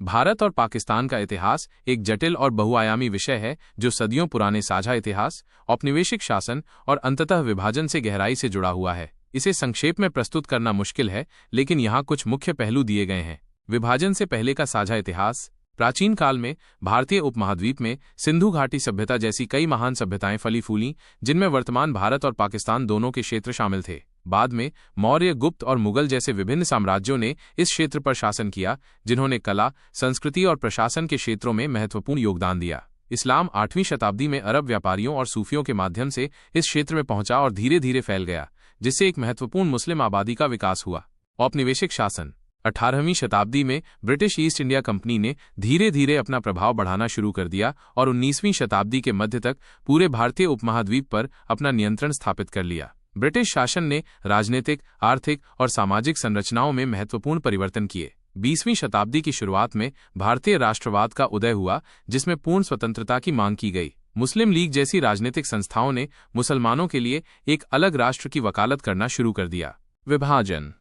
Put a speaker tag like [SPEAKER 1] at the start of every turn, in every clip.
[SPEAKER 1] भारत और पाकिस्तान का इतिहास एक जटिल और बहुआयामी विषय है जो सदियों पुराने साझा इतिहास, औपनिवेशिक शासन और अंततः विभाजन से गहराई से जुड़ा हुआ है। इसे संक्षेप में प्रस्तुत करना मुश्किल है, लेकिन यहाँ कुछ मुख्य पहलू दिए गए हैं। विभाजन से पहले का साझा इतिहास। प्राचीन काल में भारतीय उपमहाद्वीप में सिंधु घाटी सभ्यता जैसी कई महान सभ्यताएं फली फूलीं, जिनमें वर्तमान भारत और पाकिस्तान दोनों के क्षेत्र शामिल थे। बाद में मौर्य, गुप्त और मुगल जैसे विभिन्न साम्राज्यों ने इस क्षेत्र पर शासन किया, जिन्होंने कला, संस्कृति और प्रशासन के क्षेत्रों में महत्वपूर्ण योगदान दिया। इस्लाम 8वीं शताब्दी में अरब व्यापारियों और सूफियों के माध्यम से इस क्षेत्र में पहुंचा और धीरे धीरे फैल गया, जिससे एक महत्वपूर्ण मुस्लिम आबादी का विकास हुआ। औपनिवेशिक शासन। 18वीं शताब्दी में ब्रिटिश ईस्ट इंडिया कंपनी ने धीरे धीरे अपना प्रभाव बढ़ाना शुरू कर दिया और 19वीं शताब्दी के मध्य तक पूरे भारतीय उपमहाद्वीप पर अपना नियंत्रण स्थापित कर लिया। ब्रिटिश शासन ने राजनीतिक, आर्थिक और सामाजिक संरचनाओं में महत्वपूर्ण परिवर्तन किए। 20वीं शताब्दी की शुरुआत में भारतीय राष्ट्रवाद का उदय हुआ, जिसमें पूर्ण स्वतंत्रता की मांग की गई। मुस्लिम लीग जैसी राजनीतिक संस्थाओं ने मुसलमानों के लिए एक अलग राष्ट्र की वकालत करना शुरू कर दिया। विभाजन।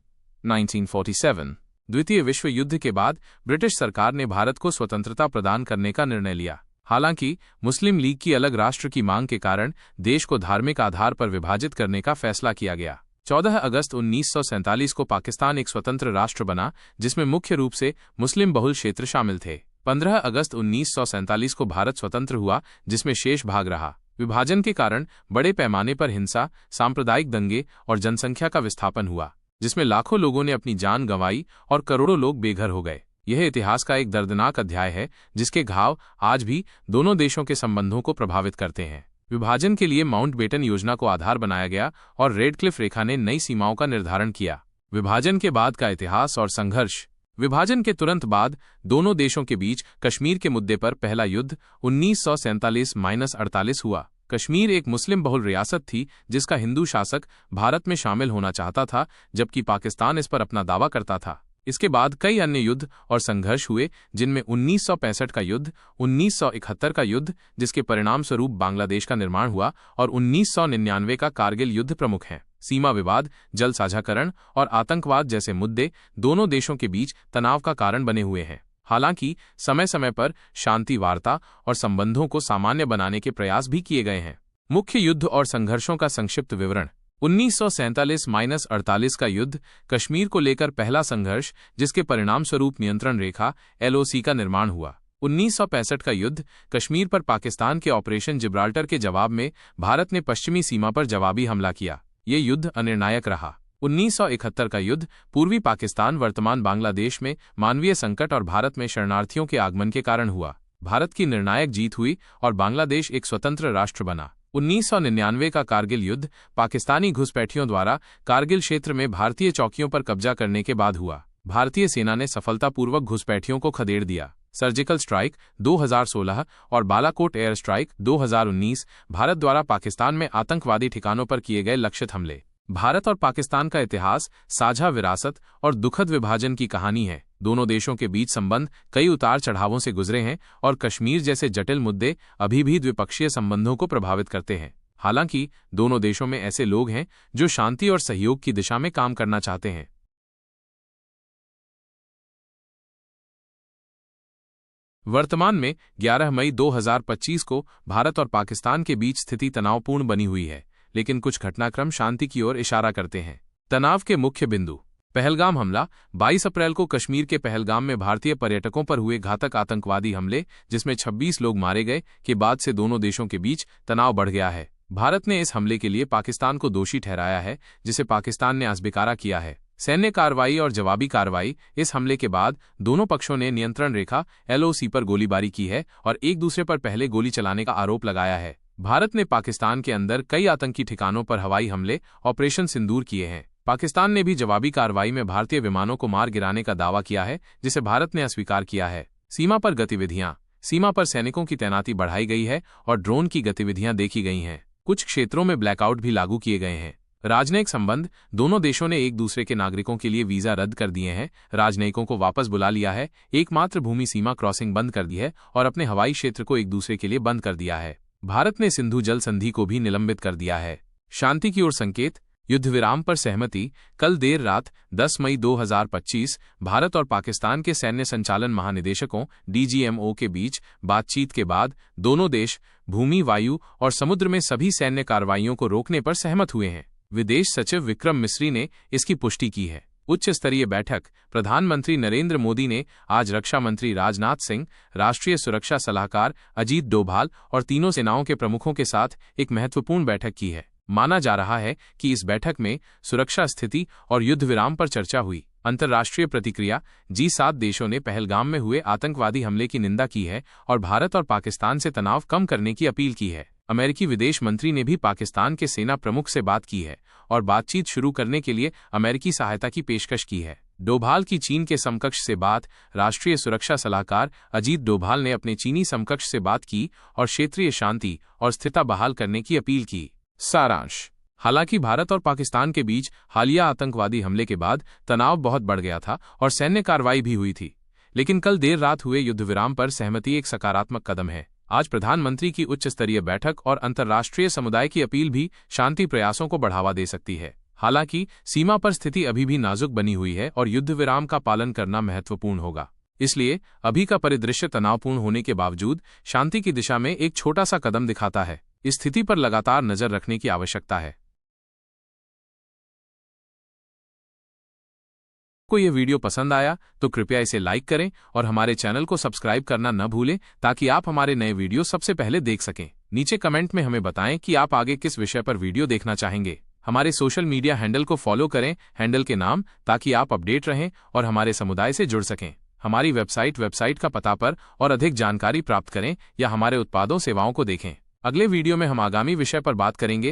[SPEAKER 1] 1947 द्वितीय विश्व युद्ध के बाद ब्रिटिश सरकार ने भारत को स्वतंत्रता प्रदान करने का निर्णय लिया। हालांकि मुस्लिम लीग की अलग राष्ट्र की मांग के कारण देश को धार्मिक आधार पर विभाजित करने का फैसला किया गया। 14 अगस्त 1947 को पाकिस्तान एक स्वतंत्र राष्ट्र बना, जिसमें मुख्य रूप से मुस्लिम बहुल क्षेत्र शामिल थे। 15 अगस्त 1947 को भारत स्वतंत्र हुआ, जिसमें शेष भाग रहा। विभाजन के कारण बड़े पैमाने पर हिंसा, सांप्रदायिक दंगे और जनसंख्या का विस्थापन हुआ, जिसमें लाखों लोगों ने अपनी जान गंवाई और करोड़ों लोग बेघर हो गए। यह इतिहास का एक दर्दनाक अध्याय है, जिसके घाव आज भी दोनों देशों के संबंधों को प्रभावित करते हैं। विभाजन के लिए माउंटबेटन योजना को आधार बनाया गया और रेडक्लिफ रेखा ने नई सीमाओं का निर्धारण किया। विभाजन के बाद का इतिहास और संघर्ष। विभाजन के तुरंत बाद दोनों देशों के बीच कश्मीर के मुद्दे पर पहला युद्ध 1947-48 हुआ। कश्मीर एक मुस्लिम बहुल रियासत थी, जिसका हिंदू शासक भारत में शामिल होना चाहता था, जबकि पाकिस्तान इस पर अपना दावा करता था। इसके बाद कई अन्य युद्ध और संघर्ष हुए, जिनमें 1965 का युद्ध, 1971 का युद्ध, जिसके परिणाम स्वरूप बांग्लादेश का निर्माण हुआ, और 1999 का कारगिल युद्ध प्रमुख हैं। सीमा विवाद, जल साझाकरण और आतंकवाद जैसे मुद्दे दोनों देशों के बीच तनाव का कारण बने हुए हैं। हालांकि समय समय पर शांति वार्ता और संबंधों को सामान्य बनाने के प्रयास भी किए गए हैं। मुख्य युद्ध और संघर्षों का संक्षिप्त विवरण। 1947-48 का युद्ध कश्मीर को लेकर पहला संघर्ष, जिसके परिणाम स्वरूप नियंत्रण रेखा LOC का निर्माण हुआ। 1965 का युद्ध कश्मीर पर पाकिस्तान के ऑपरेशन जिब्राल्टर के जवाब में भारत ने पश्चिमी सीमा पर जवाबी हमला किया। ये युद्ध अनिर्णायक रहा। 1971 का युद्ध पूर्वी पाकिस्तान वर्तमान बांग्लादेश में मानवीय संकट और भारत में शरणार्थियों के आगमन के कारण हुआ। भारत की निर्णायक जीत हुई और बांग्लादेश एक स्वतंत्र राष्ट्र बना। 1999 का कारगिल युद्ध पाकिस्तानी घुसपैठियों द्वारा कारगिल क्षेत्र में भारतीय चौकियों पर कब्जा करने के बाद हुआ। भारतीय सेना ने सफलतापूर्वक घुसपैठियों को खदेड़ दिया। सर्जिकल स्ट्राइक 2016 और बालाकोट एयर स्ट्राइक 2019 भारत द्वारा पाकिस्तान में आतंकवादी ठिकानों पर किए गए लक्षित हमले। भारत और पाकिस्तान का इतिहास साझा विरासत और दुखद विभाजन की कहानी है। दोनों देशों के बीच संबंध कई उतार चढ़ावों से गुजरे हैं और कश्मीर जैसे जटिल मुद्दे अभी भी द्विपक्षीय संबंधों को प्रभावित करते हैं। हालांकि दोनों देशों में ऐसे लोग हैं जो शांति और सहयोग की दिशा में काम करना चाहते हैं। वर्तमान में 11 मई 2025 को भारत और पाकिस्तान के बीच स्थिति तनावपूर्ण बनी हुई है, लेकिन कुछ घटनाक्रम शांति की ओर इशारा करते हैं। तनाव के मुख्य बिंदु। पहलगाम हमला। 22 अप्रैल को कश्मीर के पहलगाम में भारतीय पर्यटकों पर हुए घातक आतंकवादी हमले, जिसमें 26 लोग मारे गए, के बाद से दोनों देशों के बीच तनाव बढ़ गया है। भारत ने इस हमले के लिए पाकिस्तान को दोषी ठहराया है, जिसे पाकिस्तान ने अस्वीकार किया है। सैन्य कार्रवाई और जवाबी कार्रवाई। इस हमले के बाद दोनों पक्षों ने नियंत्रण रेखा LOC पर गोलीबारी की है और एक दूसरे पर पहले गोली चलाने का आरोप लगाया है। भारत ने पाकिस्तान के अंदर कई आतंकी ठिकानों पर हवाई हमले, ऑपरेशन सिंदूर किए हैं। पाकिस्तान ने भी जवाबी कार्रवाई में भारतीय विमानों को मार गिराने का दावा किया है, जिसे भारत ने अस्वीकार किया है। सीमा पर गतिविधियां। सीमा पर सैनिकों की तैनाती बढ़ाई गई है और ड्रोन की गतिविधियां देखी गई हैं। कुछ क्षेत्रों में ब्लैकआउट भी लागू किए गए हैं। राजनयिक संबंध। दोनों देशों ने एक दूसरे के नागरिकों के लिए वीजा रद्द कर दिए हैं, राजनयिकों को वापस बुला लिया है, एकमात्र भूमि सीमा क्रॉसिंग बंद कर दी है और अपने हवाई क्षेत्र को एक दूसरे के लिए बंद कर दिया है। भारत ने सिंधु जल संधि को भी निलंबित कर दिया है। शांति की ओर संकेत। युद्ध विराम पर सहमति। कल देर रात 10 मई 2025 भारत और पाकिस्तान के सैन्य संचालन महानिदेशकों DGMO के बीच बातचीत के बाद दोनों देश भूमि, वायु और समुद्र में सभी सैन्य कार्रवाइयों को रोकने पर सहमत हुए हैं। विदेश सचिव विक्रम मिस्री ने इसकी पुष्टि की है। उच्च स्तरीय बैठक। प्रधानमंत्री नरेंद्र मोदी ने आज रक्षा मंत्री राजनाथ सिंह, राष्ट्रीय सुरक्षा सलाहकार अजीत डोभाल और तीनों सेनाओं के प्रमुखों के साथ एक महत्वपूर्ण बैठक की है। माना जा रहा है कि इस बैठक में सुरक्षा स्थिति और युद्ध विराम पर चर्चा हुई। अंतर्राष्ट्रीय प्रतिक्रिया। G7 देशों ने पहलगाम में हुए आतंकवादी हमले की निंदा की है और भारत और पाकिस्तान से तनाव कम करने की अपील की है। अमेरिकी विदेश मंत्री ने भी पाकिस्तान के सेना प्रमुख से बात की है और बातचीत शुरू करने के लिए अमेरिकी सहायता की पेशकश की है। डोभाल की चीन के समकक्ष से बात। राष्ट्रीय सुरक्षा सलाहकार अजीत डोभाल ने अपने चीनी समकक्ष से बात की और क्षेत्रीय शांति और स्थिरता बहाल करने की अपील की। सारांश। हालांकि भारत और पाकिस्तान के बीच हालिया आतंकवादी हमले के बाद तनाव बहुत बढ़ गया था और सैन्य कार्रवाई भी हुई थी, लेकिन कल देर रात हुए युद्ध विराम पर सहमति एक सकारात्मक कदम है। आज प्रधानमंत्री की उच्च स्तरीय बैठक और अंतर्राष्ट्रीय समुदाय की अपील भी शांति प्रयासों को बढ़ावा दे सकती है। हालांकि सीमा पर स्थिति अभी भी नाजुक बनी हुई है और युद्ध विराम का पालन करना महत्वपूर्ण होगा। इसलिए अभी का परिदृश्य तनावपूर्ण होने के बावजूद शांति की दिशा में एक छोटा सा कदम दिखाता है। इस स्थिति पर लगातार नजर रखने की आवश्यकता है। को ये वीडियो पसंद आया तो कृपया इसे लाइक करें और हमारे चैनल को सब्सक्राइब करना न भूलें ताकि आप हमारे नए वीडियो सबसे पहले देख सकें। नीचे कमेंट में हमें बताएं कि आप आगे किस विषय पर वीडियो देखना चाहेंगे। हमारे सोशल मीडिया हैंडल को फॉलो करें, हैंडल के नाम, ताकि आप अपडेट रहें और हमारे समुदाय से जुड़ सकें। हमारी वेबसाइट का पता पर और अधिक जानकारी प्राप्त करें या हमारे उत्पादों सेवाओं को देखें। अगले वीडियो में हम आगामी विषय पर बात करेंगे।